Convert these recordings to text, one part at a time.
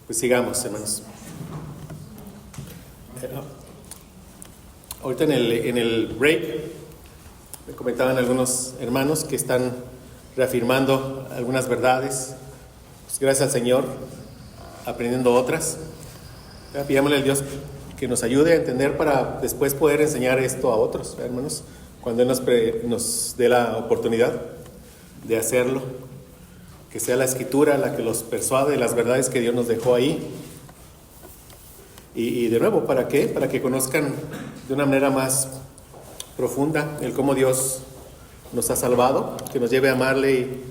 Pues sigamos, hermanos. Ahorita en el break me comentaban algunos hermanos que están reafirmando algunas verdades. Pues gracias al Señor, aprendiendo otras. Pidámosle al Dios que nos ayude a entender para después poder enseñar esto a otros, hermanos, cuando Él nos dé la oportunidad de hacerlo. Que sea la Escritura la que los persuade de las verdades que Dios nos dejó ahí. Y de nuevo, ¿para qué? Para que conozcan de una manera más profunda el cómo Dios nos ha salvado, que nos lleve a amarle y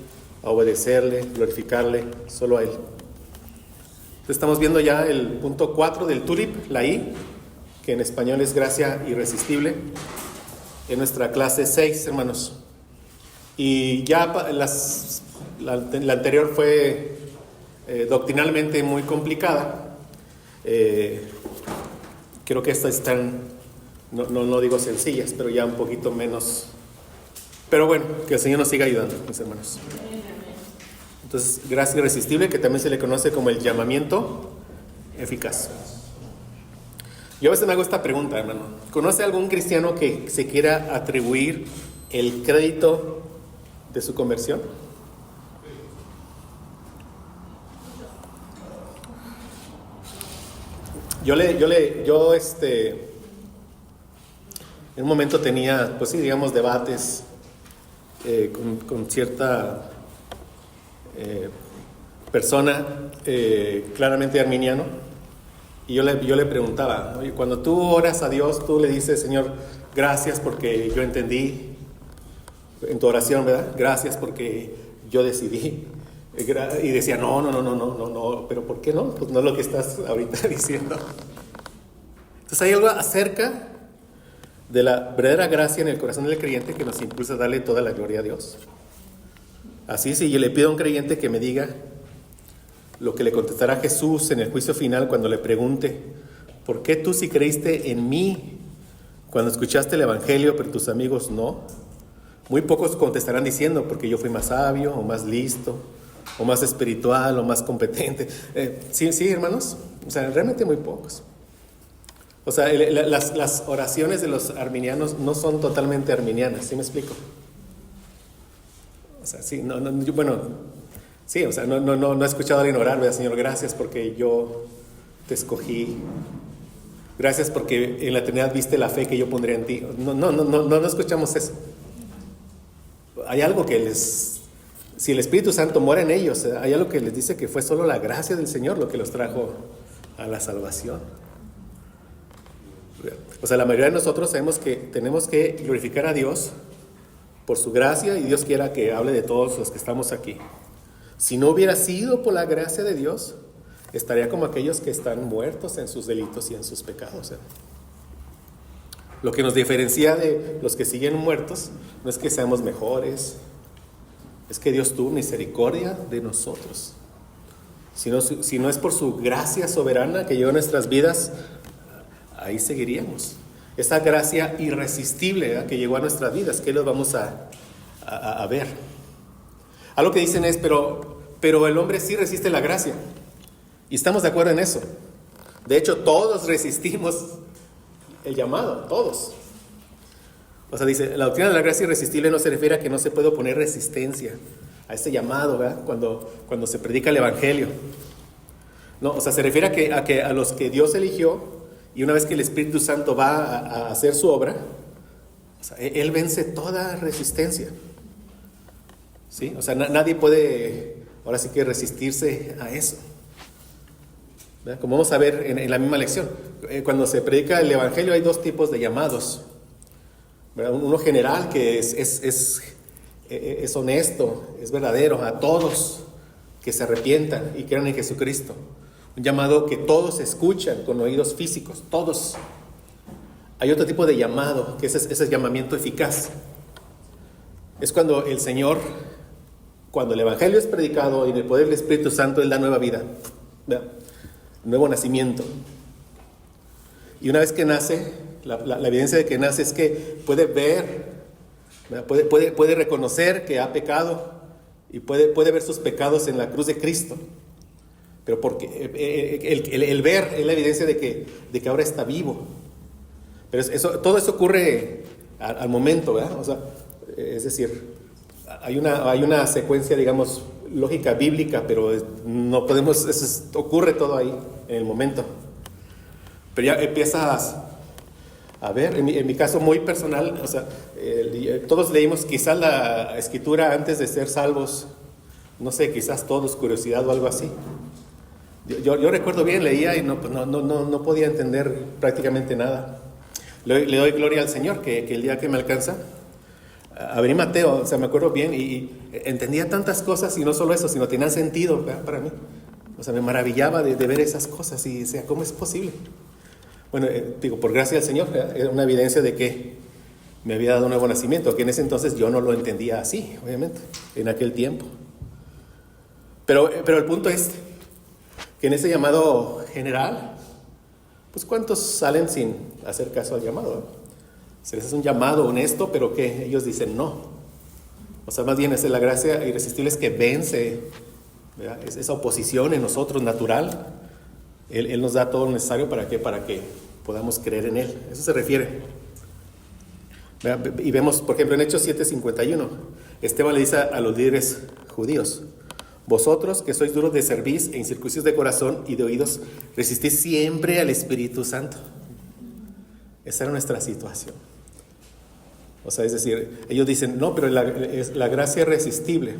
a obedecerle, glorificarle solo a Él. Entonces estamos viendo ya el punto 4 del TULIP, la I, que en español es gracia irresistible, en nuestra clase 6, hermanos. Y ya la anterior fue doctrinalmente muy complicada. Creo que estas están, no digo sencillas, pero ya un poquito menos. Pero bueno, que el Señor nos siga ayudando, mis hermanos. Entonces, gracia irresistible, que también se le conoce como el llamamiento eficaz. Yo a veces me hago esta pregunta, hermano. ¿Conoce algún cristiano que se quiera atribuir el crédito de su conversión? Yo en un momento tenía, pues sí, digamos, debates con cierta persona claramente arminiano, y yo le preguntaba, oye, cuando tú oras a Dios, tú le dices, Señor, gracias porque yo entendí, en tu oración, ¿verdad? Gracias porque yo decidí. Y decía, no, pero ¿por qué no? Pues no es lo que estás ahorita diciendo. Entonces hay algo acerca de la verdadera gracia en el corazón del creyente que nos impulsa a darle toda la gloria a Dios. Así, si yo le pido a un creyente que me diga lo que le contestará Jesús en el juicio final cuando le pregunte, ¿por qué tú sí creíste en mí cuando escuchaste el Evangelio, pero tus amigos no? Muy pocos contestarán diciendo, porque yo fui más sabio, o más listo, o más espiritual, o más competente. Sí, hermanos, o sea, realmente muy pocos. O sea, las oraciones de los arminianos no son totalmente arminianas, ¿sí me explico? O sea, sí, sí, o sea, no he escuchado a alguien orar, ¿verdad, Señor? Gracias porque yo te escogí. Gracias porque en la eternidad viste la fe que yo pondría en ti. No escuchamos eso. Hay algo que si el Espíritu Santo mora en ellos, hay algo que les dice que fue solo la gracia del Señor lo que los trajo a la salvación. O sea, la mayoría de nosotros sabemos que tenemos que glorificar a Dios por su gracia, y Dios quiera que hable de todos los que estamos aquí. Si no hubiera sido por la gracia de Dios, estaría como aquellos que están muertos en sus delitos y en sus pecados. Lo que nos diferencia de los que siguen muertos no es que seamos mejores, es que Dios tuvo misericordia de nosotros. Si no es por su gracia soberana que llegó a nuestras vidas, ahí seguiríamos. Esa gracia irresistible, ¿verdad?, que llegó a nuestras vidas, que los vamos a ver. Algo que dicen es, pero el hombre sí resiste la gracia. Y estamos de acuerdo en eso. De hecho, todos resistimos el llamado, todos. O sea, dice, la doctrina de la gracia irresistible no se refiere a que no se puede oponer resistencia a este llamado, ¿verdad?, cuando se predica el Evangelio. No, o sea, se refiere a los que Dios eligió, y una vez que el Espíritu Santo va a hacer su obra, o sea, Él vence toda resistencia. ¿Sí? O sea, nadie puede, ahora sí que resistirse a eso. ¿Verdad? Como vamos a ver en la misma lección, cuando se predica el Evangelio hay dos tipos de llamados. ¿Verdad? Uno general, que es honesto, es verdadero, a todos que se arrepientan y crean en Jesucristo. Un llamado que todos escuchan con oídos físicos, todos. Hay otro tipo de llamado, que es ese llamamiento eficaz. Es cuando el Señor, cuando el Evangelio es predicado y en el poder del Espíritu Santo, Él da nueva vida, ¿verdad?, nuevo nacimiento. Y una vez que nace, la evidencia de que nace es que puede ver, ¿verdad?, puede reconocer que ha pecado y puede ver sus pecados en la cruz de Cristo. pero porque el ver es la evidencia de que ahora está vivo. Pero todo eso ocurre al momento, ¿verdad? O sea, es decir, hay una secuencia, digamos, lógica bíblica, pero no podemos, ocurre todo ahí, en el momento. Pero ya empiezas a ver, en mi caso muy personal, o sea, todos leímos quizás la Escritura antes de ser salvos, no sé, quizás todos, curiosidad o algo así. Yo recuerdo bien, leía y no podía entender prácticamente nada. Le doy gloria al Señor que el día que me alcanza, abrí Mateo, o sea, me acuerdo bien y entendía tantas cosas, y no solo eso, sino tenían sentido, ¿verdad?, para mí. O sea, me maravillaba de ver esas cosas y decía, ¿cómo es posible? Bueno, digo, por gracia del Señor, era una evidencia de que me había dado un nuevo nacimiento, que en ese entonces yo no lo entendía así, obviamente, en aquel tiempo. Pero el punto es que en ese llamado general, pues ¿cuántos salen sin hacer caso al llamado? Se les hace un llamado honesto, pero que ellos dicen no. O sea, más bien es la gracia irresistible que vence, ¿verdad?, esa oposición en nosotros natural. Él nos da todo lo necesario para que podamos creer en Él. Eso se refiere. Y vemos, por ejemplo, en Hechos 7:51, Esteban le dice a los líderes judíos: vosotros que sois duros de cerviz e incircuncisos de corazón y de oídos, resistís siempre al Espíritu Santo. Esa era nuestra situación. O sea, es decir, ellos dicen, no, pero la gracia es resistible.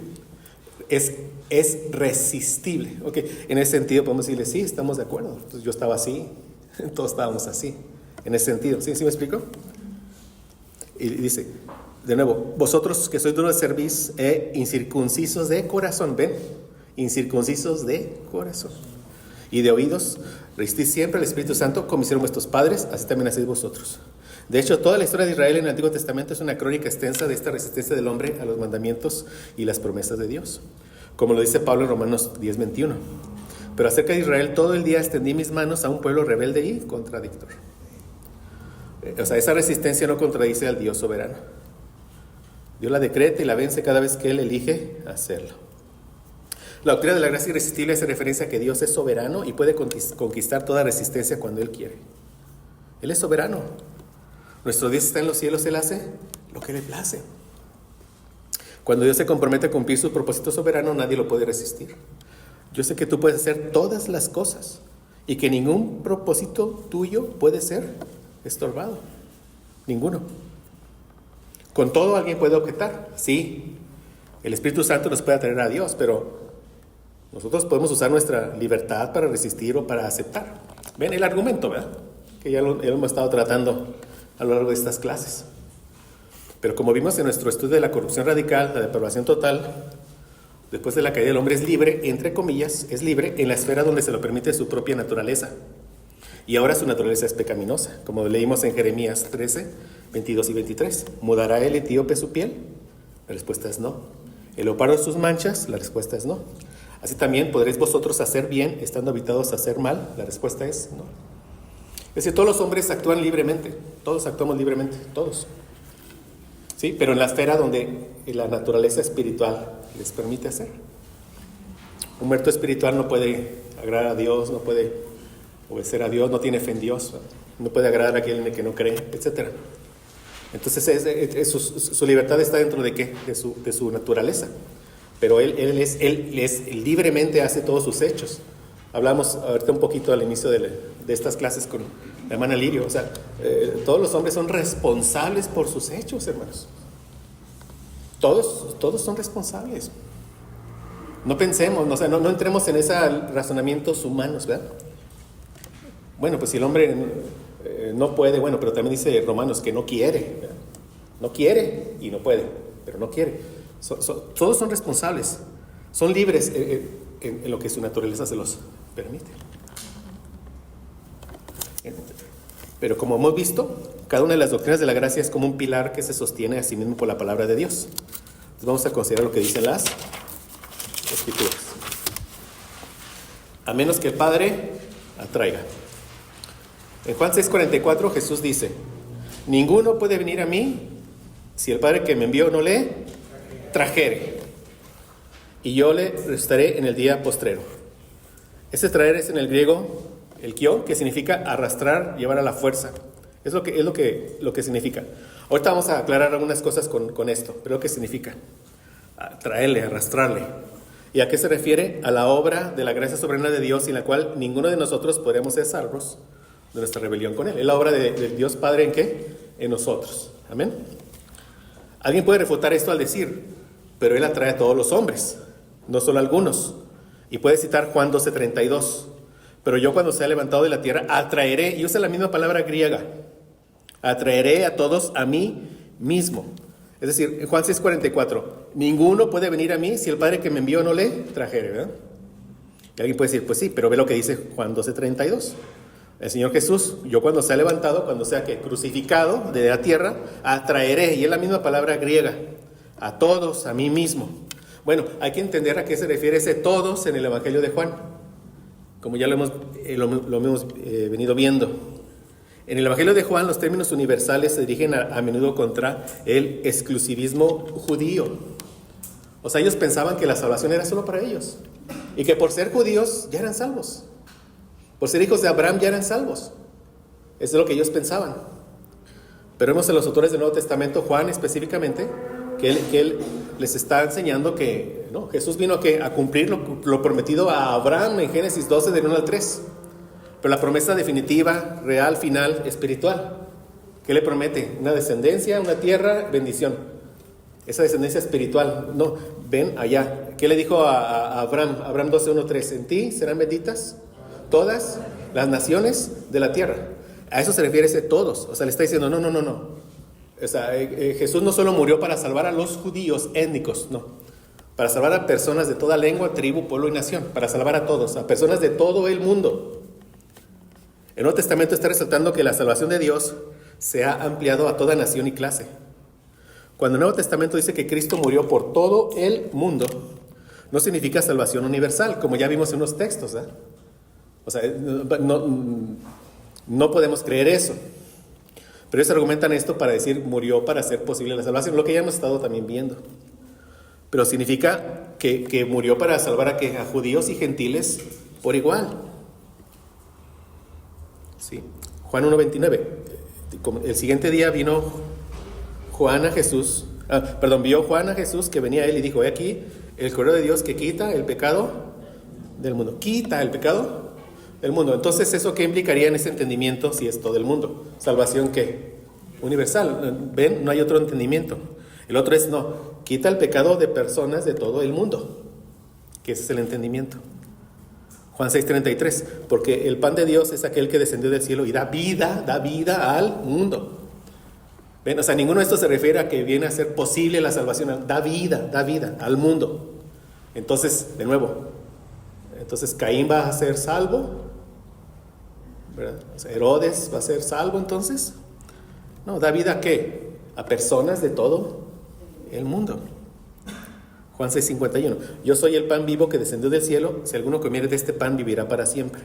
Es resistible. Okay. En ese sentido podemos decirle, sí, estamos de acuerdo. Entonces, yo estaba así, todos estábamos así. En ese sentido, ¿sí me explico? Y dice, de nuevo, vosotros que sois duros de cerviz e incircuncisos de corazón, ¿ven? Incircuncisos de corazón y de oídos, resistís siempre al Espíritu Santo, como hicieron vuestros padres, así también hacéis vosotros. De hecho, toda la historia de Israel en el Antiguo Testamento es una crónica extensa de esta resistencia del hombre a los mandamientos y las promesas de Dios, como lo dice Pablo en Romanos 10:21. Pero acerca de Israel, todo el día extendí mis manos a un pueblo rebelde y contradictor. O sea, esa resistencia no contradice al Dios soberano. Dios la decreta y la vence cada vez que Él elige hacerlo. La doctrina de la gracia irresistible hace referencia a que Dios es soberano y puede conquistar toda resistencia cuando Él quiere. Él es soberano. Nuestro Dios está en los cielos, Él hace lo que le place. Cuando Dios se compromete a cumplir su propósito soberano, nadie lo puede resistir. Yo sé que tú puedes hacer todas las cosas y que ningún propósito tuyo puede ser estorbado. Ninguno. Con todo, alguien puede objetar. Sí, el Espíritu Santo nos puede atraer a Dios, pero nosotros podemos usar nuestra libertad para resistir o para aceptar. Ven el argumento, ¿verdad?, que ya lo hemos estado tratando a lo largo de estas clases. Pero como vimos en nuestro estudio de la corrupción radical, la depravación total, después de la caída del hombre es libre, entre comillas, es libre en la esfera donde se lo permite su propia naturaleza. Y ahora su naturaleza es pecaminosa, como leímos en Jeremías 13, 22 y 23. ¿Mudará el etíope su piel? La respuesta es no. ¿El leopardo sus manchas? La respuesta es no. Así también podréis vosotros hacer bien estando habitados a hacer mal. La respuesta es no. Es decir, todos los hombres actúan libremente, todos actuamos libremente, todos. Sí, pero en la esfera donde la naturaleza espiritual les permite hacer. Un muerto espiritual no puede agradar a Dios, no puede obedecer a Dios, no tiene fe en Dios, no puede agradar a aquel en el que no cree, etc. Entonces su libertad está dentro de ¿qué? De su naturaleza. Pero él libremente hace todos sus hechos. Hablamos ahorita un poquito al inicio de estas clases con la hermana Lirio. O sea, todos los hombres son responsables por sus hechos, hermanos. Todos son responsables. No pensemos, o sea, no entremos en esos razonamientos humanos, ¿verdad? Bueno, pues si el hombre no puede, bueno, pero también dice Romanos que no quiere, ¿verdad? No quiere y no puede, pero no quiere. Todos son responsables, son libres en lo que su naturaleza se los permite. Pero como hemos visto, cada una de las doctrinas de la gracia es como un pilar que se sostiene a sí mismo por la palabra de Dios. Entonces vamos a considerar lo que dicen las Escrituras. A menos que el Padre atraiga. En Juan 6:44 Jesús dice: ninguno puede venir a mí si el Padre que me envió no le trajere, y yo le resucitaré en el día postrero. Ese traer es en el griego el kion, que significa arrastrar, llevar a la fuerza. Es lo que significa. Ahorita vamos a aclarar algunas cosas con esto, pero lo que significa traerle, arrastrarle. ¿Y a qué se refiere? A la obra de la gracia soberana de Dios, sin la cual ninguno de nosotros podremos ser salvos de nuestra rebelión con Él. Es la obra de Dios Padre ¿en qué? En nosotros. Amén. Alguien puede refutar esto al decir, pero Él atrae a todos los hombres, no solo a algunos. Y puede citar Juan 12:32. Pero yo cuando sea levantado de la tierra, atraeré, y usa la misma palabra griega, atraeré a todos a mí mismo. Es decir, en Juan 6:44, ninguno puede venir a mí si el Padre que me envió no le trajere, ¿verdad? Y alguien puede decir, pues sí, pero ve lo que dice Juan 12:32. El Señor Jesús, yo cuando sea levantado, cuando sea que crucificado de la tierra, atraeré, y es la misma palabra griega, a todos a mí mismo. Bueno, hay que entender a qué se refiere ese todos en el Evangelio de Juan, como ya lo hemos venido viendo. En el Evangelio de Juan, los términos universales se dirigen a menudo contra el exclusivismo judío. O sea, ellos pensaban que la salvación era solo para ellos, y que por ser judíos ya eran salvos. Por ser hijos de Abraham ya eran salvos. Eso es lo que ellos pensaban. Pero vemos en los autores del Nuevo Testamento, Juan específicamente, que él les está enseñando que ¿no? Jesús vino a cumplir lo prometido a Abraham en Génesis 12, del 1 al 3. Pero la promesa definitiva, real, final, espiritual. ¿Qué le promete? Una descendencia, una tierra, bendición. Esa descendencia espiritual. No, ven allá. ¿Qué le dijo a Abraham? Abraham 12, 1, 3. En ti serán benditas todas las naciones de la tierra. A eso se refiere ese todos. O sea, le está diciendo, no. O sea, Jesús no solo murió para salvar a los judíos étnicos, no. Para salvar a personas de toda lengua, tribu, pueblo y nación. Para salvar a todos, a personas de todo el mundo. El Nuevo Testamento está resaltando que la salvación de Dios se ha ampliado a toda nación y clase. Cuando el Nuevo Testamento dice que Cristo murió por todo el mundo, no significa salvación universal, como ya vimos en unos textos, ¿eh? O sea, no podemos creer eso. Pero ellos argumentan esto para decir, murió para hacer posible la salvación, lo que ya hemos estado también viendo. Pero significa que murió para salvar a judíos y gentiles por igual. Sí. Juan 1:29. El siguiente día vio Juan a Jesús que venía a él y dijo, he aquí el Cordero de Dios que quita el pecado del mundo. Quita el pecado del mundo. Entonces, ¿eso qué implicaría en ese entendimiento si es todo el mundo? ¿Salvación qué? Universal. ¿Ven? No hay otro entendimiento. El otro es, no, quita el pecado de personas de todo el mundo. Que ese es el entendimiento. Juan 6:33, porque el pan de Dios es aquel que descendió del cielo y da vida al mundo. ¿Ven? O sea, ninguno de estos se refiere a que viene a ser posible la salvación. Da vida al mundo. Entonces, de nuevo, Caín va a ser salvo, ¿verdad? O sea, Herodes va a ser salvo entonces. No, da vida ¿a qué? A personas de todo el mundo. Juan 6:51, yo soy el pan vivo que descendió del cielo, si alguno comiere de este pan vivirá para siempre.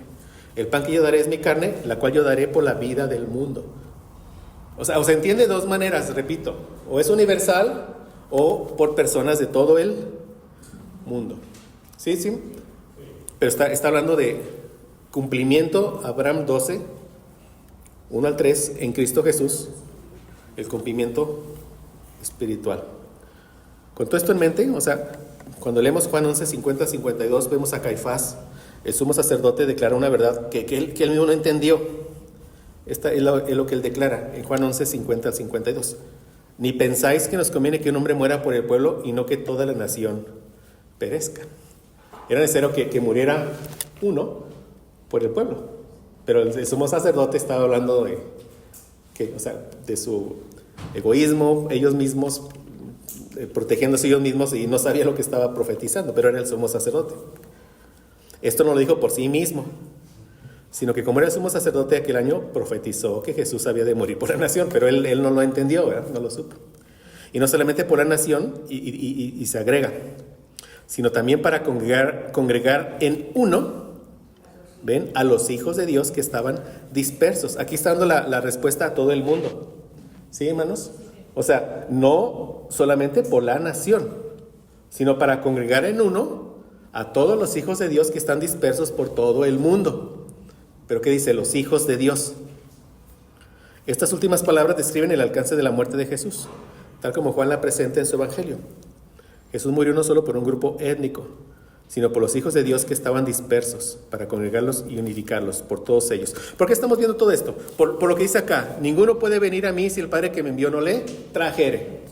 El pan que yo daré es mi carne, la cual yo daré por la vida del mundo. O sea, se entiende de dos maneras, repito, o es universal o por personas de todo el mundo. ¿Sí? Pero está hablando de cumplimiento, Abraham 12, 1 al 3, en Cristo Jesús, el cumplimiento espiritual. Con todo esto en mente, o sea, cuando leemos Juan 11, 50-52, vemos a Caifás, el sumo sacerdote, declara una verdad que él mismo no entendió. Esta es lo que él declara en Juan 11, 50-52. Ni pensáis que nos conviene que un hombre muera por el pueblo y no que toda la nación perezca. Era necesario que muriera uno por el pueblo. Pero el sumo sacerdote estaba hablando de su egoísmo, ellos mismos, protegiéndose ellos mismos, y no sabía lo que estaba profetizando, pero era el sumo sacerdote. Esto no lo dijo por sí mismo, sino que como era el sumo sacerdote aquel año, profetizó que Jesús había de morir por la nación, pero él no lo entendió, ¿verdad? No lo supo. Y no solamente por la nación, y se agrega, sino también para congregar en uno, ven, a los hijos de Dios que estaban dispersos. Aquí está dando la respuesta a todo el mundo. ¿Sí, hermanos? O sea, no solamente por la nación, sino para congregar en uno a todos los hijos de Dios que están dispersos por todo el mundo. ¿Pero qué dice? Los hijos de Dios. Estas últimas palabras describen el alcance de la muerte de Jesús, tal como Juan la presenta en su evangelio. Jesús murió no solo por un grupo étnico, sino por los hijos de Dios que estaban dispersos, para congregarlos y unificarlos, por todos ellos. ¿Por qué estamos viendo todo esto? Por lo que dice acá: ninguno puede venir a mí si el Padre que me envió no le trajere.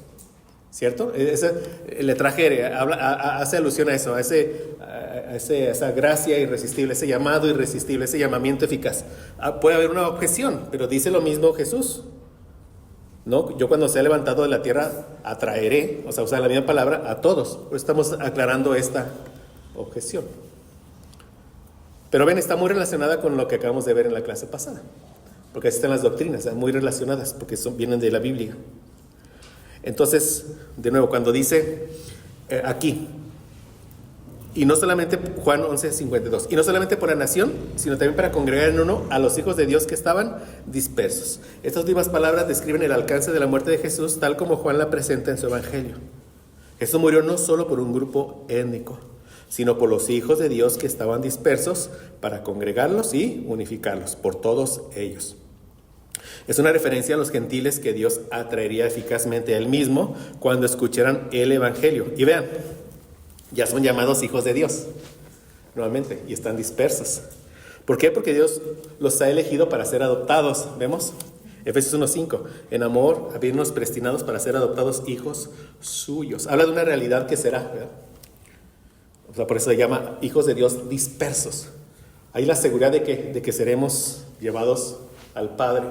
¿Cierto? Le trajere, hace alusión a eso, a esa gracia irresistible, ese llamado irresistible, ese llamamiento eficaz. Puede haber una objeción, pero dice lo mismo Jesús, ¿no? Yo cuando sea levantado de la tierra atraeré, o sea, usar la misma palabra, a todos. Por eso estamos aclarando esta objeción. Pero ven, está muy relacionada con lo que acabamos de ver en la clase pasada, porque así están las doctrinas, muy relacionadas, porque vienen de la Biblia. Entonces, de nuevo, cuando dice aquí, y no solamente, Juan 11:52, y no solamente por la nación, sino también para congregar en uno a los hijos de Dios que estaban dispersos. Estas últimas palabras describen el alcance de la muerte de Jesús, tal como Juan la presenta en su evangelio. Jesús murió no solo por un grupo étnico, sino por los hijos de Dios que estaban dispersos, para congregarlos y unificarlos, por todos ellos. Es una referencia a los gentiles que Dios atraería eficazmente a Él mismo cuando escucharan el evangelio. Y vean, ya son llamados hijos de Dios, nuevamente, y están dispersos. ¿Por qué? Porque Dios los ha elegido para ser adoptados, ¿vemos? Efesios 1:5, en amor, habiéndonos predestinados para ser adoptados hijos suyos. Habla de una realidad que será, ¿verdad? O sea, por eso se llama hijos de Dios dispersos. Hay la seguridad de que seremos llevados al Padre,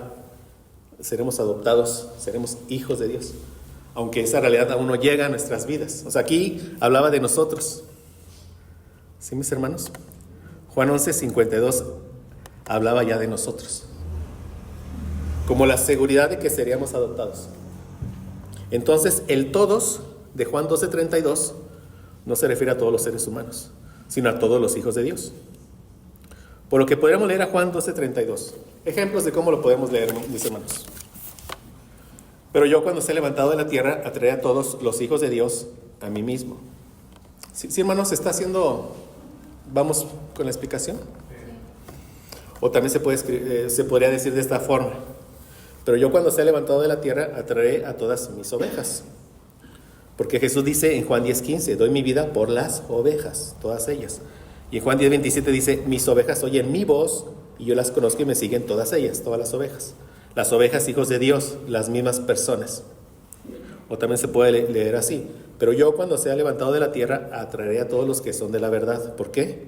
seremos adoptados, seremos hijos de Dios, aunque esa realidad aún no llega a nuestras vidas. O sea, aquí hablaba de nosotros. ¿Sí, mis hermanos? Juan 11:52 hablaba ya de nosotros, como la seguridad de que seríamos adoptados. Entonces, el todos de Juan 12:32 no se refiere a todos los seres humanos, sino a todos los hijos de Dios. Por lo que podríamos leer a Juan 12:32. Ejemplos de cómo lo podemos leer, mis hermanos. Pero yo, cuando sea levantado de la tierra, atraeré a todos los hijos de Dios a mí mismo. ¿Sí, hermanos? ¿Está haciendo? ¿Vamos con la explicación? O también se podría decir de esta forma: pero yo, cuando sea levantado de la tierra, atraeré a todas mis ovejas. Porque Jesús dice en Juan 10:15, doy mi vida por las ovejas, todas ellas. Y en Juan 10:27 dice, mis ovejas oyen mi voz, y yo las conozco y me siguen todas ellas, todas las ovejas. Las ovejas, hijos de Dios, las mismas personas. O también se puede leer así: pero yo, cuando sea levantado de la tierra, atraeré a todos los que son de la verdad. ¿Por qué?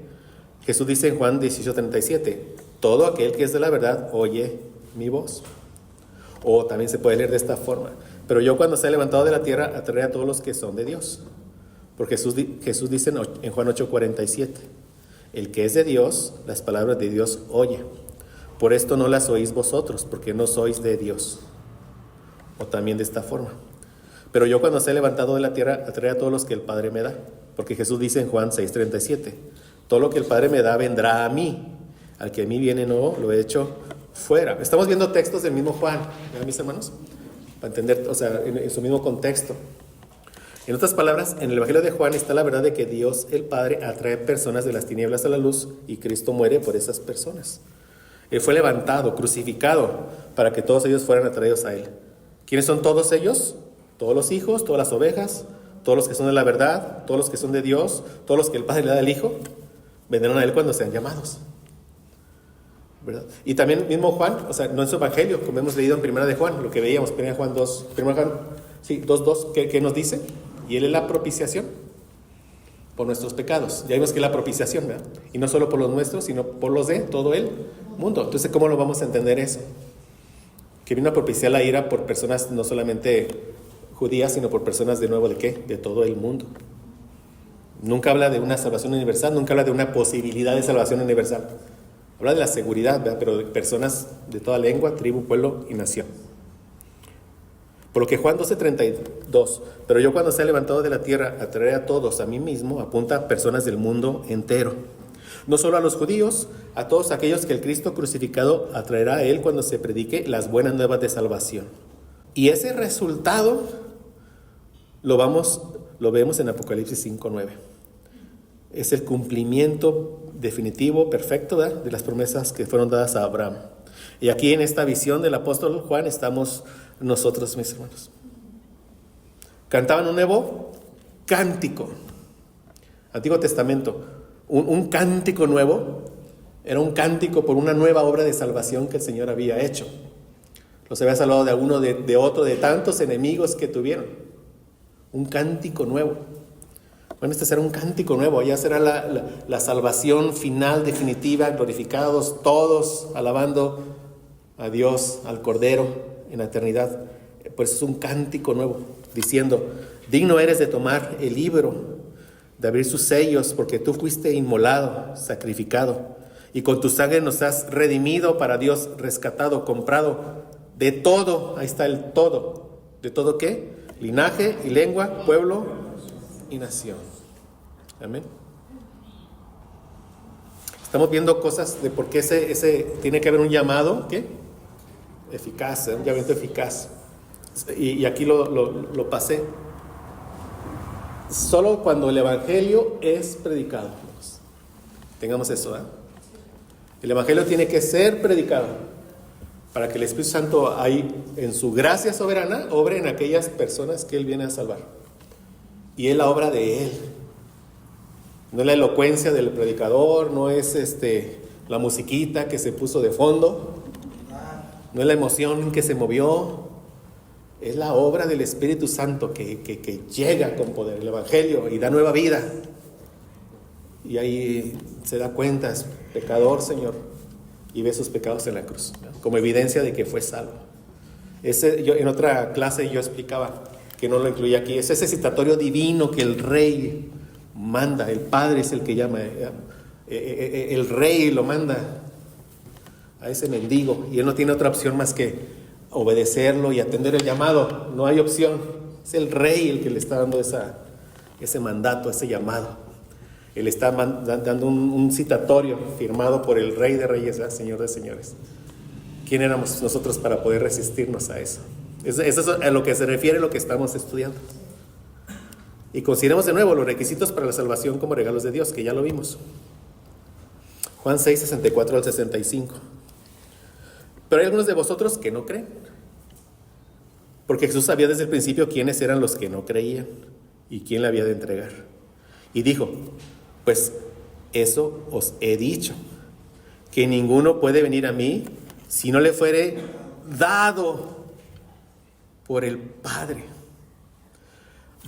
Jesús dice en Juan 18:37, todo aquel que es de la verdad oye mi voz. O también se puede leer de esta forma: pero yo, cuando sea levantado de la tierra, atraeré a todos los que son de Dios. Porque Jesús dice en Juan 8:47, el que es de Dios, las palabras de Dios oye. Por esto no las oís vosotros, porque no sois de Dios. O también de esta forma: pero yo, cuando sea levantado de la tierra, atraeré a todos los que el Padre me da. Porque Jesús dice en Juan 6:37, todo lo que el Padre me da vendrá a mí. Al que a mí viene no lo he hecho fuera. Estamos viendo textos del mismo Juan, ¿verdad, mis hermanos? Para entender, o sea, en su mismo contexto. En otras palabras, en el Evangelio de Juan está la verdad de que Dios el Padre atrae personas de las tinieblas a la luz, y Cristo muere por esas personas. Él fue levantado, crucificado, para que todos ellos fueran atraídos a Él. ¿Quiénes son todos ellos? Todos los hijos, todas las ovejas, todos los que son de la verdad, todos los que son de Dios, todos los que el Padre le da al Hijo, vendrán a Él cuando sean llamados, ¿verdad? Y también mismo Juan, o sea, no en su Evangelio, como hemos leído en Primera de Juan, lo que veíamos, Primera Juan 2, Primera Juan 2:2, ¿qué nos dice? Y Él es la propiciación por nuestros pecados. Ya vimos que es la propiciación, ¿verdad? Y no solo por los nuestros, sino por los de todo el mundo. Entonces, ¿cómo lo vamos a entender eso? Que vino a propiciar la ira por personas no solamente judías, sino por personas de nuevo, ¿de qué? De todo el mundo. Nunca habla de una salvación universal, nunca habla de una posibilidad de salvación universal. Habla de la seguridad, ¿verdad? Pero de personas de toda lengua, tribu, pueblo y nación. Por lo que Juan 12:32, pero yo, cuando sea levantado de la tierra, atraeré a todos a mí mismo, apunta a personas del mundo entero. No solo a los judíos, a todos aquellos que el Cristo crucificado atraerá a Él cuando se predique las buenas nuevas de salvación. Y ese resultado lo vemos en Apocalipsis 5:9. es el cumplimiento definitivo, perfecto, ¿verdad?, de las promesas que fueron dadas a Abraham. Y aquí en esta visión del apóstol Juan estamos nosotros, mis hermanos. Cantaban un nuevo cántico. Antiguo Testamento, un cántico nuevo, era un cántico por una nueva obra de salvación que el Señor había hecho. Los había salvado de uno, de otro, de tantos enemigos que tuvieron. Un cántico nuevo. Bueno, este será un cántico nuevo, ya será la salvación final, definitiva, glorificados todos, alabando a Dios, al Cordero, en la eternidad. Pues es un cántico nuevo, diciendo: digno eres de tomar el libro, de abrir sus sellos, porque tú fuiste inmolado, sacrificado, y con tu sangre nos has redimido para Dios, rescatado, comprado, de todo. Ahí está el todo. ¿De todo qué? Linaje y lengua, pueblo y nación. Amén. Estamos viendo cosas de por qué ese tiene que haber un llamado, ¿qué? Eficaz, un llamamiento eficaz. Y aquí lo pasé. Solo cuando el evangelio es predicado. Tengamos eso, ¿eh? El evangelio tiene que ser predicado para que el Espíritu Santo ahí, en su gracia soberana, obre en aquellas personas que Él viene a salvar. Y es la obra de Él. No es la elocuencia del predicador, no es la musiquita que se puso de fondo, no es la emoción que se movió, es la obra del Espíritu Santo que llega con poder, el evangelio, y da nueva vida. Y ahí se da cuenta, es pecador, Señor, y ve sus pecados en la cruz, ¿no?, como evidencia de que fue salvo. En otra clase yo explicaba, que no lo incluía aquí, es ese citatorio divino que el Rey manda, el Padre es el que llama, el Rey lo manda a ese mendigo, y él no tiene otra opción más que obedecerlo y atender el llamado. No hay opción, es el Rey el que le está dando ese mandato, ese llamado. Él está dando un citatorio firmado por el Rey de Reyes, ¿verdad?, Señor de Señores. ¿Quién éramos nosotros para poder resistirnos a eso? Eso es a lo que se refiere lo que estamos estudiando. Y consideremos de nuevo los requisitos para la salvación como regalos de Dios, que ya lo vimos. Juan 6, 64 al 65. Pero hay algunos de vosotros que no creen, porque Jesús sabía desde el principio quiénes eran los que no creían y quién le había de entregar. Y dijo: pues eso os he dicho, que ninguno puede venir a mí si no le fuere dado por el Padre.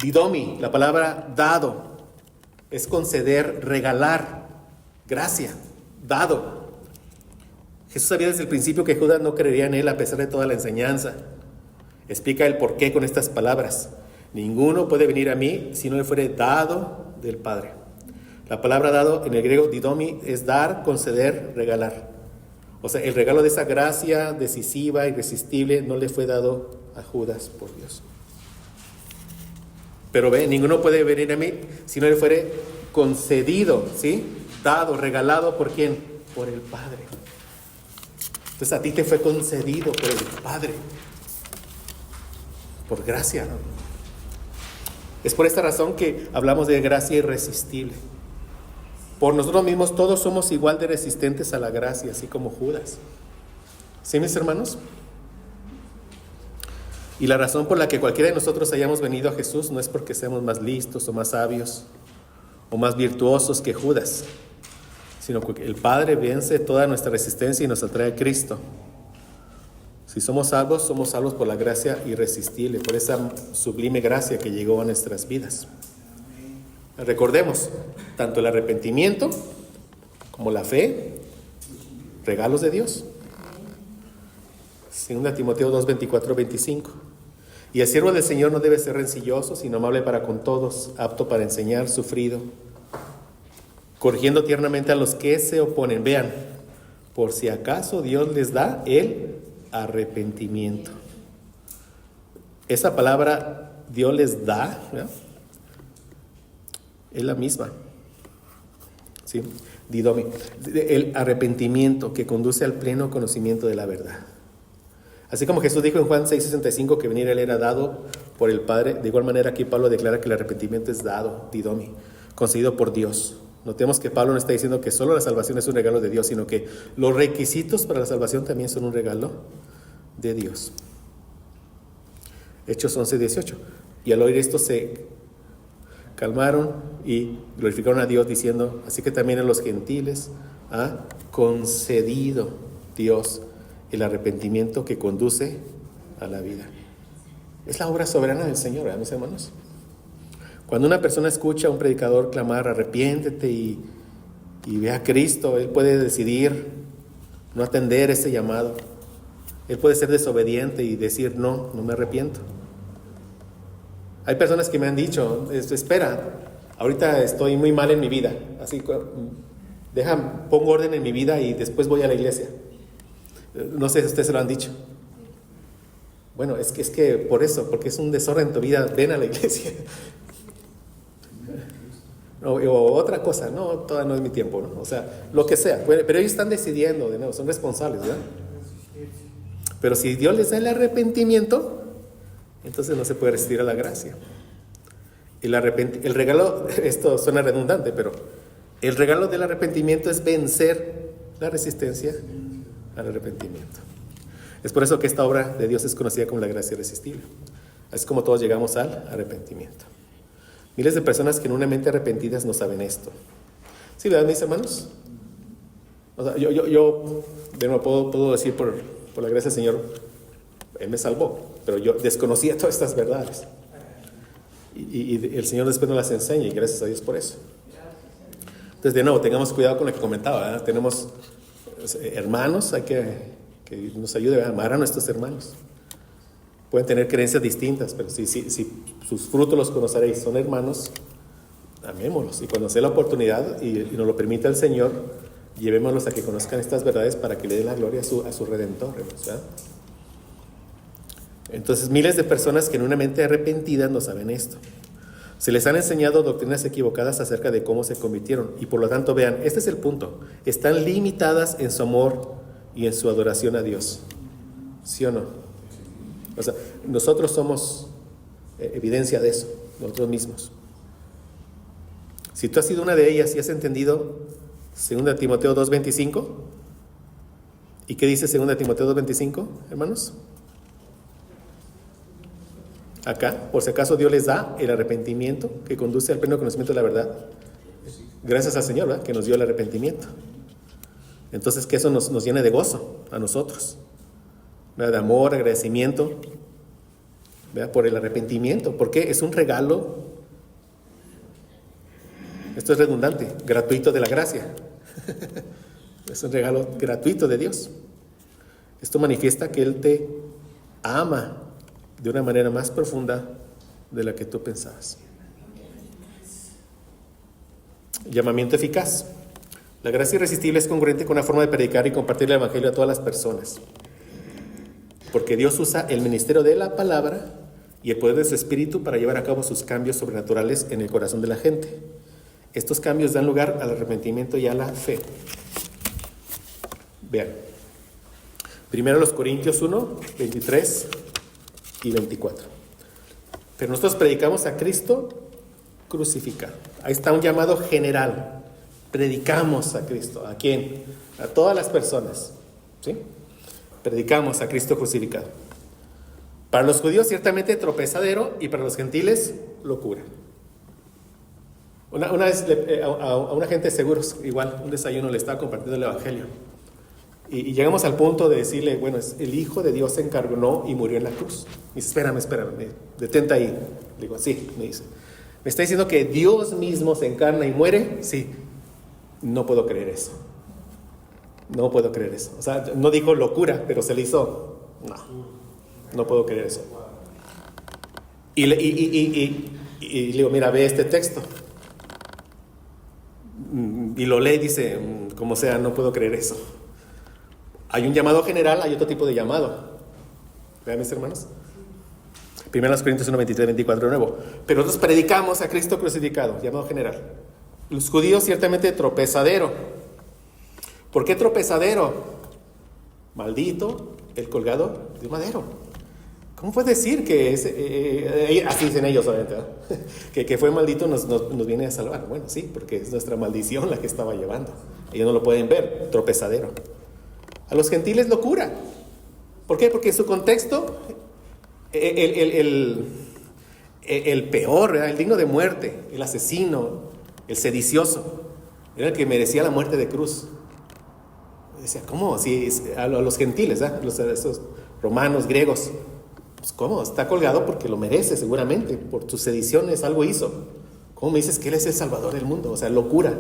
Didomi, la palabra dado, es conceder, regalar, gracia, dado. Jesús sabía desde el principio que Judas no creería en él a pesar de toda la enseñanza. Explica el porqué con estas palabras: ninguno puede venir a mí si no le fuere dado del Padre. La palabra dado en el griego didomi es dar, conceder, regalar. O sea, el regalo de esa gracia decisiva, irresistible, no le fue dado a Judas por Dios. Pero ve, ninguno puede venir a mí si no le fuere concedido, ¿sí? Dado, regalado, ¿por quién? Por el Padre. Entonces a ti te fue concedido por el Padre, por gracia, ¿no? Es por esta razón que hablamos de gracia irresistible. Por nosotros mismos todos somos igual de resistentes a la gracia, así como Judas. ¿Sí, mis hermanos? Y la razón por la que cualquiera de nosotros hayamos venido a Jesús no es porque seamos más listos o más sabios o más virtuosos que Judas, sino porque el Padre vence toda nuestra resistencia y nos atrae a Cristo. Si somos salvos por la gracia irresistible, por esa sublime gracia que llegó a nuestras vidas. Recordemos, tanto el arrepentimiento como la fe, regalos de Dios. 2 Timoteo 2, 24, 25. Y el siervo del Señor no debe ser rencilloso, sino amable para con todos, apto para enseñar, sufrido, corrigiendo tiernamente a los que se oponen. Vean, por si acaso Dios les da el arrepentimiento. Esa palabra Dios les da, ¿verdad?, es la misma, ¿sí? Didomi, el arrepentimiento que conduce al pleno conocimiento de la verdad. Así como Jesús dijo en Juan 6:65 que venir a él era dado por el Padre, de igual manera aquí Pablo declara que el arrepentimiento es dado, didomi, concedido por Dios. Notemos que Pablo no está diciendo que solo la salvación es un regalo de Dios, sino que los requisitos para la salvación también son un regalo de Dios. Hechos 11:18. Y al oír esto se calmaron y glorificaron a Dios diciendo, así que también a los gentiles ha concedido Dios el arrepentimiento que conduce a la vida. Es la obra soberana del Señor, ¿verdad, mis hermanos? Cuando una persona escucha a un predicador clamar, arrepiéntete y ve a Cristo, él puede decidir no atender ese llamado. Él puede ser desobediente y decir, no me arrepiento. Hay personas que me han dicho, espera, ahorita estoy muy mal en mi vida, así pongo orden en mi vida y después voy a la iglesia. No sé si ustedes se lo han dicho. Bueno, es que por eso, porque es un desorden en tu vida, ven a la iglesia. O otra cosa, no, todavía no es mi tiempo, ¿no? O sea, lo que sea. Pero ellos están decidiendo, de nuevo, son responsables, ¿verdad? Pero si Dios les da el arrepentimiento, entonces no se puede resistir a la gracia. El regalo, esto suena redundante, pero el regalo del arrepentimiento es vencer la resistencia al arrepentimiento. Es por eso que esta obra de Dios es conocida como la gracia irresistible. Así como todos llegamos al arrepentimiento. Miles de personas genuinamente arrepentidas no saben esto. ¿Sí, verdad, mis hermanos? O sea, yo de nuevo puedo decir por la gracia del Señor, Él me salvó, pero yo desconocía todas estas verdades. Y el Señor después nos las enseña y gracias a Dios por eso. Entonces, de nuevo, tengamos cuidado con lo que comentaba, ¿verdad? Tenemos hermanos, hay que nos ayude a amar a nuestros hermanos. Pueden tener creencias distintas, pero si sus frutos los conoceréis, son hermanos, amémoslos. Y cuando sea la oportunidad y nos lo permita el Señor, llevémoslos a que conozcan estas verdades para que le den la gloria a su Redentor, ¿verdad? Entonces, miles de personas genuinamente arrepentidas no saben esto. Se les han enseñado doctrinas equivocadas acerca de cómo se convirtieron. Y por lo tanto, vean, este es el punto. Están limitadas en su amor y en su adoración a Dios. ¿Sí o no? O sea, nosotros somos evidencia de eso, nosotros mismos. Si tú has sido una de ellas y has entendido 2 Timoteo 2:25, ¿y qué dice 2 Timoteo 2:25, hermanos? Acá, por si acaso Dios les da el arrepentimiento que conduce al pleno conocimiento de la verdad. Gracias al Señor, ¿verdad? Que nos dio el arrepentimiento. Entonces, que eso nos llene de gozo a nosotros, ¿verdad? De amor, agradecimiento, ¿verdad? Por el arrepentimiento, porque es un regalo, esto es redundante, gratuito de la gracia. Es un regalo gratuito de Dios. Esto manifiesta que Él te ama de una manera más profunda de la que tú pensabas. Llamamiento eficaz. La gracia irresistible es congruente con una forma de predicar y compartir el evangelio a todas las personas. Porque Dios usa el ministerio de la palabra y el poder de su espíritu para llevar a cabo sus cambios sobrenaturales en el corazón de la gente. Estos cambios dan lugar al arrepentimiento y a la fe. Vean. Primero los Corintios 1, 23 y 24. Pero nosotros predicamos a Cristo crucificado. Ahí está un llamado general. Predicamos a Cristo. ¿A quién? A todas las personas. ¿Sí? Predicamos a Cristo crucificado. Para los judíos ciertamente tropezadero y para los gentiles locura. Una vez a una gente de seguros, igual, un desayuno le estaba compartiendo el evangelio. Y llegamos al punto de decirle, bueno, el Hijo de Dios se encarnó y murió en la cruz. Me dice, espérame, detente ahí. Le digo, sí, me dice. ¿Me está diciendo que Dios mismo se encarna y muere? Sí. No puedo creer eso. No puedo creer eso. O sea, no dijo locura, pero se le hizo. No puedo creer eso. Y le digo, mira, ve este texto. Y lo lee y dice, como sea, no puedo creer eso. Hay un llamado general, hay otro tipo de llamado. Vean, mis hermanos. 1 Corintios 1, 23, 24 de nuevo. Pero nosotros predicamos a Cristo crucificado, llamado general. Los judíos ciertamente tropezadero. ¿Por qué tropezadero? Maldito el colgado de madero. ¿Cómo puedes decir que así dicen ellos, obviamente, ¿verdad? que fue maldito nos viene a salvar? Bueno, sí, porque es nuestra maldición la que estaba llevando. Ellos no lo pueden ver, tropezadero. A los gentiles locura. ¿Por qué? Porque en su contexto, el peor, ¿verdad? El digno de muerte, el asesino, el sedicioso, era el que merecía la muerte de cruz. Decía, ¿cómo? Si a los gentiles, esos romanos, griegos, pues ¿cómo? Está colgado porque lo merece seguramente, por sus sediciones algo hizo. ¿Cómo me dices que Él es el Salvador del mundo? O sea, locura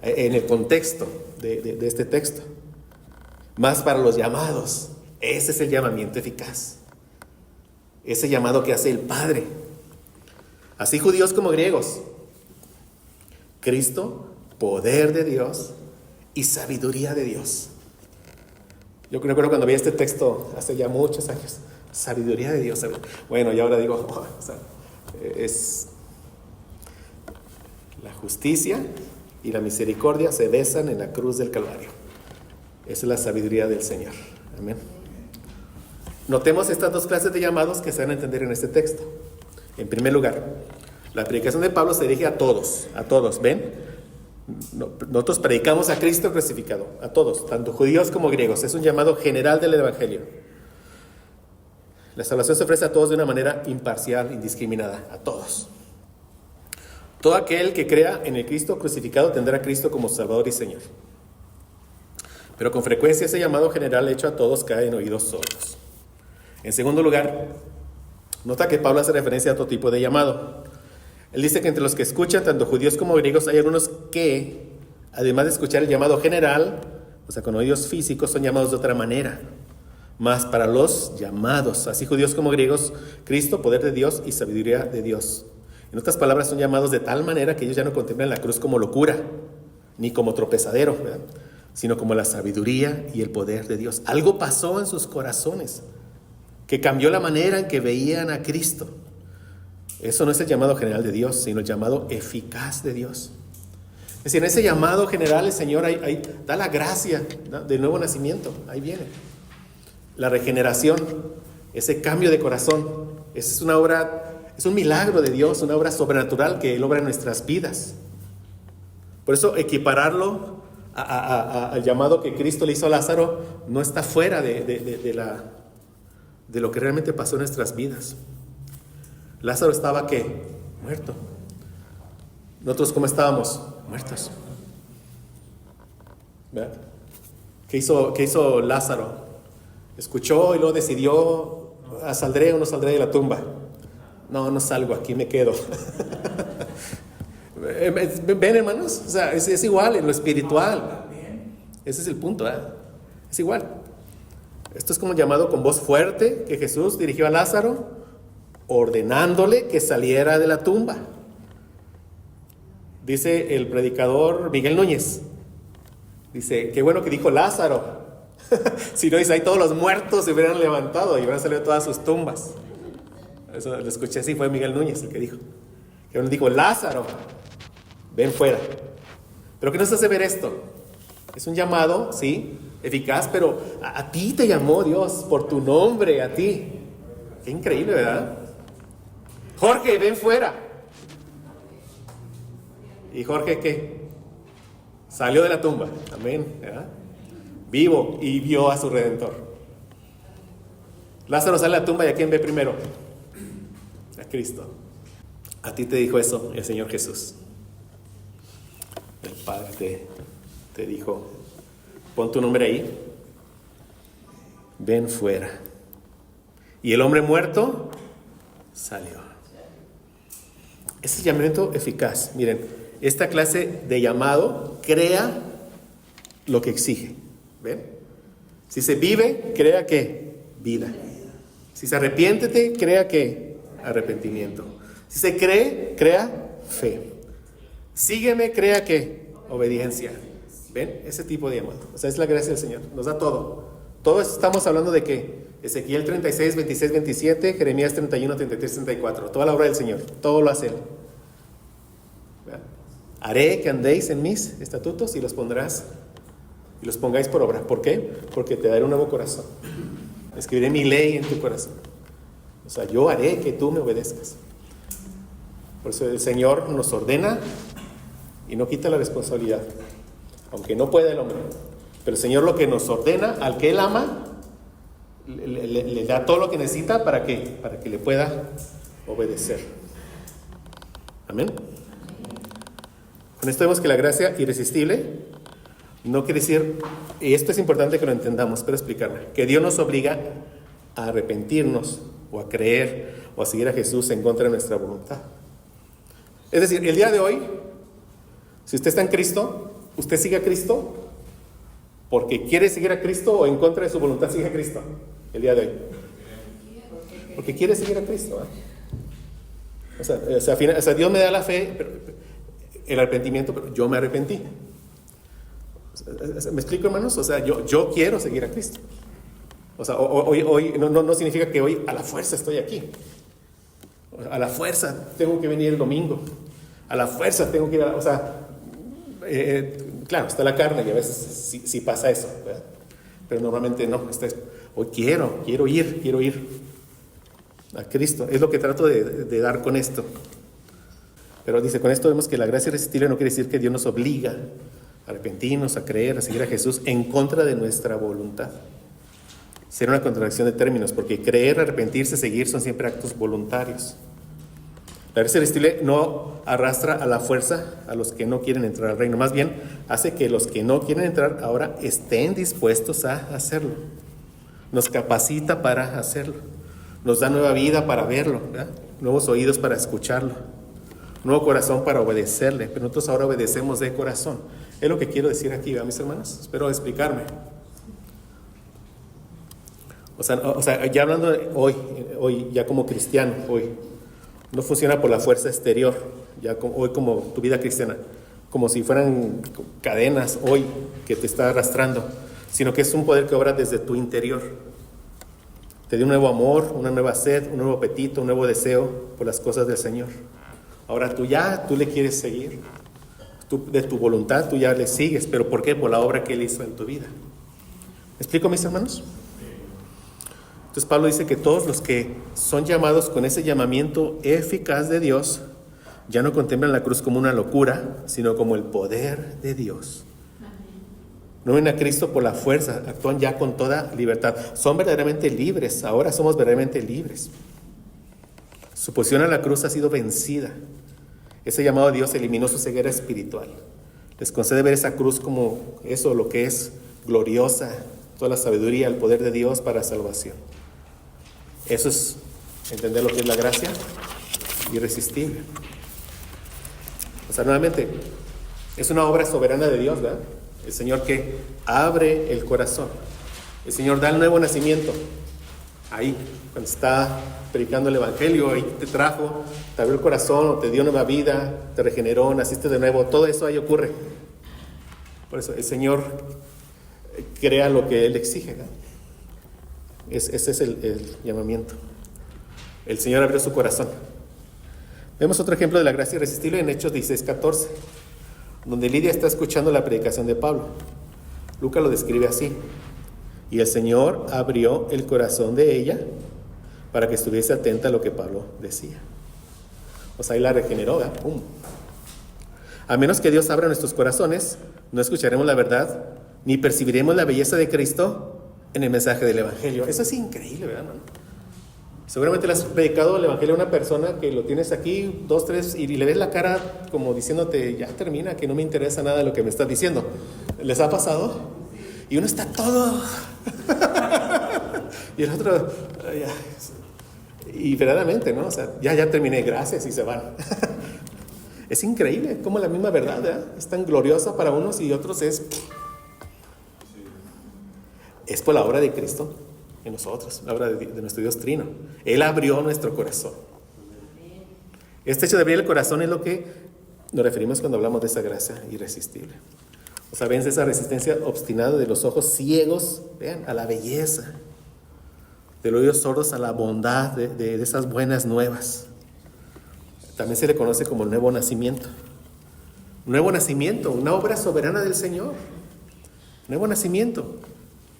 en el contexto de este texto. Más para los llamados, ese es el llamamiento eficaz. Ese llamado que hace el Padre. Así judíos como griegos. Cristo, poder de Dios y sabiduría de Dios. Yo recuerdo cuando vi este texto hace ya muchos años. Sabiduría de Dios. Bueno, y ahora digo, es la justicia y la misericordia se besan en la cruz del Calvario. Esa es la sabiduría del Señor. Amén. Notemos estas dos clases de llamados que se van a entender en este texto. En primer lugar, la predicación de Pablo se dirige a todos, ¿ven? Nosotros predicamos a Cristo crucificado, a todos, tanto judíos como griegos. Es un llamado general del Evangelio. La salvación se ofrece a todos de una manera imparcial, indiscriminada, a todos. Todo aquel que crea en el Cristo crucificado tendrá a Cristo como Salvador y Señor. Pero con frecuencia ese llamado general hecho a todos cae en oídos sordos. En segundo lugar, nota que Pablo hace referencia a otro tipo de llamado. Él dice que entre los que escuchan, tanto judíos como griegos, hay algunos que, además de escuchar el llamado general, o sea, con oídos físicos, son llamados de otra manera. Más para los llamados, así judíos como griegos, Cristo, poder de Dios y sabiduría de Dios. En otras palabras, son llamados de tal manera que ellos ya no contemplan la cruz como locura, ni como tropezadero, ¿verdad? Sino como la sabiduría y el poder de Dios. Algo pasó en sus corazones que cambió la manera en que veían a Cristo. Eso no es el llamado general de Dios, sino el llamado eficaz de Dios. Es decir, en ese llamado general el Señor ahí da la gracia, ¿no?, del nuevo nacimiento. Ahí viene la regeneración, ese cambio de corazón. Esa es una obra, es un milagro de Dios, una obra sobrenatural que Él obra en nuestras vidas. Por eso equipararlo al llamado que Cristo le hizo a Lázaro no está fuera de lo que realmente pasó en nuestras vidas. Lázaro estaba, ¿qué? Muerto. Nosotros, ¿cómo estábamos? Muertos. ¿Verdad? ¿Qué hizo Lázaro? Escuchó y luego decidió, ¿saldré o no saldré de la tumba? No salgo, aquí me quedo. ¿Ven, hermanos? O sea, es igual en lo espiritual. Ese es el punto, ¿eh? Es igual. Esto es como llamado con voz fuerte que Jesús dirigió a Lázaro, ordenándole que saliera de la tumba. Dice el predicador Miguel Núñez, dice, qué bueno que dijo Lázaro. Si no, dice, ahí todos los muertos se hubieran levantado y hubieran salido todas sus tumbas. Eso lo escuché, así fue Miguel Núñez el que dijo. Que uno dijo, Lázaro, ven fuera. Pero ¿qué nos hace ver esto? Es un llamado, sí, eficaz, pero a ti te llamó Dios por tu nombre, a ti. Qué increíble, ¿verdad? Jorge, ven fuera. ¿Y Jorge qué? Salió de la tumba, amén, ¿verdad? Vivo y vio a su Redentor. Lázaro sale de la tumba y ¿a quién ve primero? A Cristo. A ti te dijo eso el Señor Jesús. El Padre te dijo, pon tu nombre ahí, ven fuera. Y el hombre muerto salió. Ese es el llamamiento eficaz. Miren, esta clase de llamado crea lo que exige. ¿Ven? Si se vive, crea que vida. Si se arrepiéntete, crea que arrepentimiento. Si se cree, crea fe. Sígueme, crea que obediencia. ¿Ven? Ese tipo de llamado. O sea, es la gracia del Señor. Nos da todo. Todo esto estamos hablando de que Ezequiel 36, 26, 27, Jeremías 31, 33, 34. Toda la obra del Señor. Todo lo hace Él. ¿Ven? Haré que andéis en mis estatutos y los pongáis por obra. ¿Por qué? Porque te daré un nuevo corazón. Escribiré mi ley en tu corazón. O sea, yo haré que tú me obedezcas. Por eso el Señor nos ordena y no quita la responsabilidad, aunque no puede el hombre. Pero el Señor lo que nos ordena, al que Él ama, le da todo lo que necesita para que le pueda obedecer. Amén. Con esto vemos que la gracia irresistible no quiere decir, y esto es importante que lo entendamos, pero explicarme, que Dios nos obliga a arrepentirnos o a creer o a seguir a Jesús en contra de nuestra voluntad. Es decir, el día de hoy, si usted está en Cristo, usted sigue a Cristo porque quiere seguir a Cristo o en contra de su voluntad sigue a Cristo el día de hoy. Porque quiere seguir a Cristo. O sea, Dios me da la fe, el arrepentimiento, pero yo me arrepentí. ¿Me explico, hermanos? O sea, yo quiero seguir a Cristo. O sea, hoy no significa que hoy a la fuerza estoy aquí. A la fuerza tengo que venir el domingo. A la fuerza tengo que ir o sea, claro, está la carne y a veces sí pasa eso, ¿verdad? Pero normalmente no. Hoy quiero ir a Cristo. Es lo que trato de dar con esto. Pero dice, con esto vemos que la gracia irresistible no quiere decir que Dios nos obliga a arrepentirnos, a creer, a seguir a Jesús en contra de nuestra voluntad. Sería una contradicción de términos, porque creer, arrepentirse, seguir son siempre actos voluntarios. La gracia irresistible no arrastra a la fuerza a los que no quieren entrar al reino, más bien hace que los que no quieren entrar ahora estén dispuestos a hacerlo. Nos capacita para hacerlo, nos da nueva vida para verlo, ¿verdad? Nuevos oídos para escucharlo, nuevo corazón para obedecerle, pero nosotros ahora obedecemos de corazón. Es lo que quiero decir aquí, ¿verdad, mis hermanos? Espero explicarme. O sea, ya hablando de hoy, ya como cristiano, hoy, no funciona por la fuerza exterior, hoy como tu vida cristiana, como si fueran cadenas hoy que te está arrastrando, sino que es un poder que obra desde tu interior. Te dio un nuevo amor, una nueva sed, un nuevo apetito, un nuevo deseo por las cosas del Señor. Ahora tú le quieres seguir, de tu voluntad tú ya le sigues, pero ¿por qué? Por la obra que Él hizo en tu vida. ¿Me explico, mis hermanos? Entonces Pablo dice que todos los que son llamados con ese llamamiento eficaz de Dios, ya no contemplan la cruz como una locura, sino como el poder de Dios. No ven a Cristo por la fuerza, actúan ya con toda libertad. Son verdaderamente libres, ahora somos verdaderamente libres. Su posición a la cruz ha sido vencida. Ese llamado de Dios eliminó su ceguera espiritual. Les concede ver esa cruz como eso, lo que es gloriosa, toda la sabiduría, el poder de Dios para salvación. Eso es entender lo que es la gracia irresistible. O sea, nuevamente, es una obra soberana de Dios, ¿verdad? El Señor que abre el corazón. El Señor da el nuevo nacimiento. Ahí, cuando está predicando el Evangelio, ahí te trajo, te abrió el corazón, o te dio nueva vida, te regeneró, naciste de nuevo. Todo eso ahí ocurre. Por eso el Señor crea lo que Él exige, ¿verdad? Ese es el llamamiento. El Señor abrió su corazón. Vemos otro ejemplo de la gracia irresistible en Hechos 16:14, donde Lidia está escuchando la predicación de Pablo. Lucas lo describe así: y el Señor abrió el corazón de ella para que estuviese atenta a lo que Pablo decía. O sea, ahí la regeneró, ¿verdad? ¡Pum! A menos que Dios abra nuestros corazones, no escucharemos la verdad, ni percibiremos la belleza de Cristo en el mensaje del Evangelio. Eso es increíble, ¿verdad, hermano? Seguramente le has predicado el Evangelio a una persona que lo tienes aquí, 2, 3, y le ves la cara como diciéndote, ya termina, que no me interesa nada de lo que me estás diciendo. ¿Les ha pasado? Y uno está todo... y el otro... y verdaderamente, ¿no? O sea, ya terminé, gracias, y se van. Es increíble cómo la misma verdad, ¿verdad? Es tan gloriosa para unos y otros es por la obra de Cristo en nosotros, la obra de nuestro Dios Trino. Él abrió nuestro corazón. Este hecho de abrir el corazón es lo que nos referimos cuando hablamos de esa gracia irresistible. O sea, vence esa resistencia obstinada de los ojos ciegos, vean, a la belleza, de los oídos sordos a la bondad de esas buenas nuevas. También se le conoce como el nuevo nacimiento. Nuevo nacimiento, una obra soberana del Señor. Nuevo nacimiento.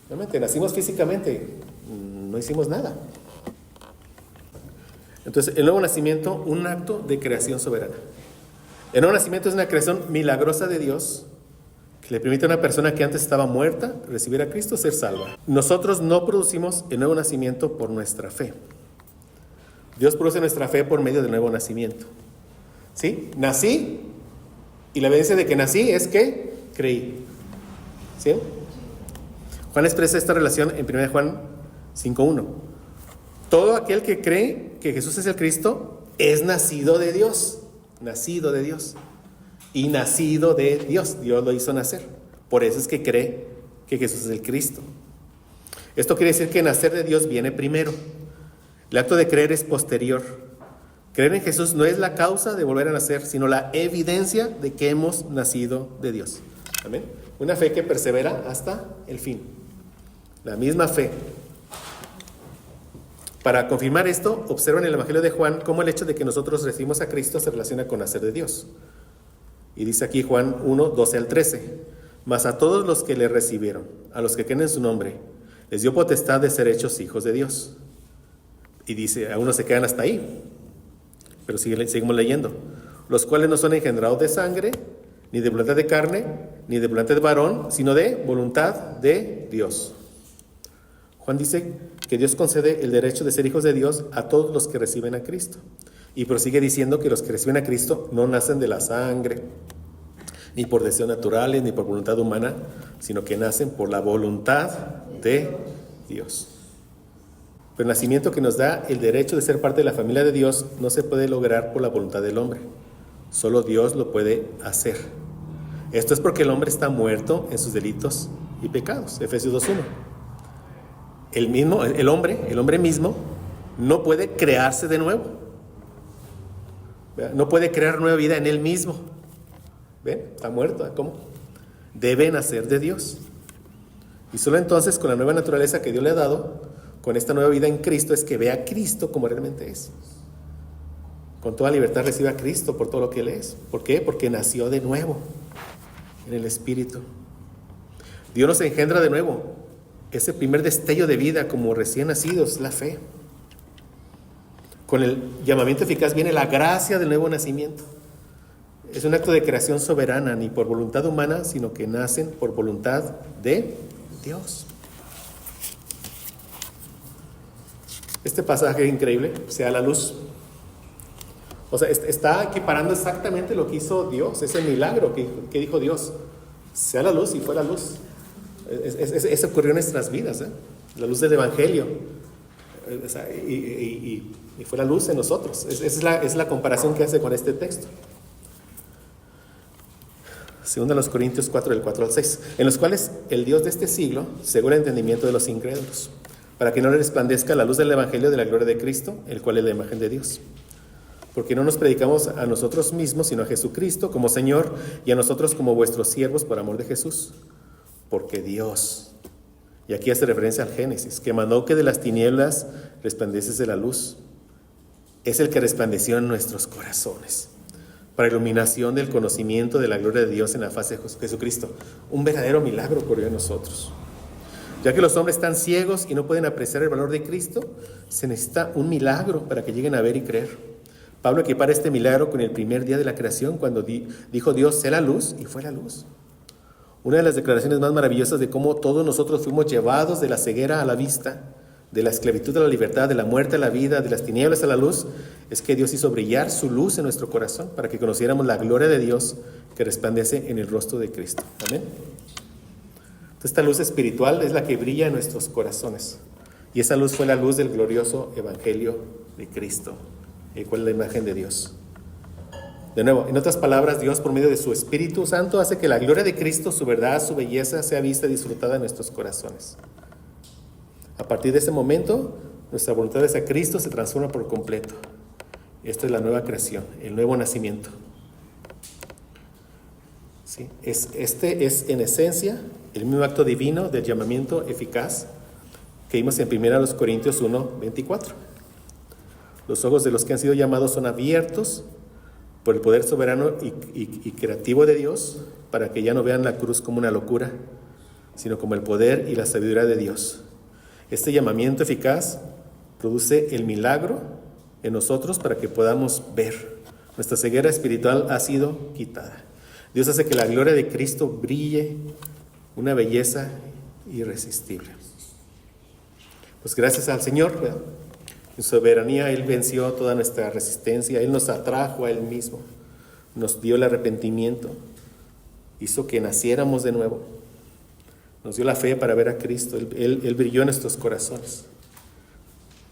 Realmente nacimos físicamente, no hicimos nada. Entonces, el nuevo nacimiento, un acto de creación soberana. El nuevo nacimiento es una creación milagrosa de Dios que le permite a una persona que antes estaba muerta recibir a Cristo, ser salva. Nosotros no producimos el nuevo nacimiento por nuestra fe. Dios produce nuestra fe por medio del nuevo nacimiento. ¿Sí? Nací, y la evidencia de que nací es que creí. ¿Sí? Juan expresa esta relación en 1 Juan 5:1. Todo aquel que cree que Jesús es el Cristo es nacido de Dios. Nacido de Dios. Y nacido de Dios. Dios lo hizo nacer. Por eso es que cree que Jesús es el Cristo. Esto quiere decir que nacer de Dios viene primero. El acto de creer es posterior. Creer en Jesús no es la causa de volver a nacer, sino la evidencia de que hemos nacido de Dios. Amén. Una fe que persevera hasta el fin. La misma fe. Para confirmar esto, observan en el Evangelio de Juan cómo el hecho de que nosotros recibimos a Cristo se relaciona con nacer de Dios. Y dice aquí Juan 1:12-13. Mas a todos los que le recibieron, a los que creen en su nombre, les dio potestad de ser hechos hijos de Dios. Y dice, algunos se quedan hasta ahí. Pero seguimos leyendo. Los cuales no son engendrados de sangre, ni de voluntad de carne, ni de voluntad de varón, sino de voluntad de Dios. Juan dice que Dios concede el derecho de ser hijos de Dios a todos los que reciben a Cristo. Y prosigue diciendo que los que reciben a Cristo no nacen de la sangre, ni por deseos naturales, ni por voluntad humana, sino que nacen por la voluntad de Dios. Pero el nacimiento que nos da el derecho de ser parte de la familia de Dios no se puede lograr por la voluntad del hombre. Solo Dios lo puede hacer. Esto es porque el hombre está muerto en sus delitos y pecados. Efesios 2:1. El hombre mismo no puede crearse de nuevo. ¿Verdad? No puede crear nueva vida en él mismo. ¿Ven? Está muerto. ¿Cómo? Debe nacer de Dios. Y solo entonces, con la nueva naturaleza que Dios le ha dado, con esta nueva vida en Cristo, es que ve a Cristo como realmente es. Con toda libertad recibe a Cristo por todo lo que Él es. ¿Por qué? Porque nació de nuevo en el Espíritu. Dios nos engendra de nuevo. Ese primer destello de vida como recién nacidos es la fe. Con el llamamiento eficaz viene la gracia del nuevo nacimiento. Es un acto de creación soberana, ni por voluntad humana, sino que nacen por voluntad de Dios. Este pasaje es increíble, sea la luz. O sea, está equiparando exactamente lo que hizo Dios, ese milagro que dijo Dios. Sea la luz y fue la luz. Eso ocurrió en nuestras vidas, la luz del Evangelio. Y fue la luz en nosotros. Es la comparación que hace con este texto. Segunda los Corintios 4, del 4 al 6. En los cuales el Dios de este siglo cegó el entendimiento de los incrédulos, para que no le resplandezca la luz del Evangelio de la gloria de Cristo, el cual es la imagen de Dios. Porque no nos predicamos a nosotros mismos, sino a Jesucristo como Señor, y a nosotros como vuestros siervos por amor de Jesús. Porque Dios, y aquí hace referencia al Génesis, que mandó que de las tinieblas resplandeciese la luz, es el que resplandeció en nuestros corazones, para iluminación del conocimiento de la gloria de Dios en la faz de Jesucristo. Un verdadero milagro ocurrió en nosotros. Ya que los hombres están ciegos y no pueden apreciar el valor de Cristo, se necesita un milagro para que lleguen a ver y creer. Pablo equipara este milagro con el primer día de la creación, cuando dijo Dios, sé la luz, y fue la luz. Una de las declaraciones más maravillosas de cómo todos nosotros fuimos llevados de la ceguera a la vista, de la esclavitud a la libertad, de la muerte a la vida, de las tinieblas a la luz, es que Dios hizo brillar su luz en nuestro corazón para que conociéramos la gloria de Dios que resplandece en el rostro de Cristo. Amén. Entonces, esta luz espiritual es la que brilla en nuestros corazones. Y esa luz fue la luz del glorioso Evangelio de Cristo, el cual es la imagen de Dios. De nuevo, en otras palabras, Dios por medio de su Espíritu Santo hace que la gloria de Cristo, su verdad, su belleza sea vista y disfrutada en nuestros corazones. A partir de ese momento, nuestra voluntad hacia Cristo se transforma por completo. Esta es la nueva creación, el nuevo nacimiento. ¿Sí? Este es en esencia el mismo acto divino del llamamiento eficaz que vimos en 1 Corintios 1:24. Los ojos de los que han sido llamados son abiertos por el poder soberano y creativo de Dios, para que ya no vean la cruz como una locura, sino como el poder y la sabiduría de Dios. Este llamamiento eficaz produce el milagro en nosotros para que podamos ver. Nuestra ceguera espiritual ha sido quitada. Dios hace que la gloria de Cristo brille, una belleza irresistible. Pues gracias al Señor, ¿verdad? En su soberanía Él venció toda nuestra resistencia, Él nos atrajo a Él mismo, nos dio el arrepentimiento, hizo que naciéramos de nuevo, nos dio la fe para ver a Cristo, Él brilló en nuestros corazones.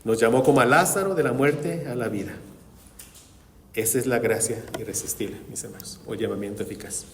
Nos llamó como a Lázaro de la muerte a la vida. Esa es la gracia irresistible, mis hermanos, o llamamiento eficaz.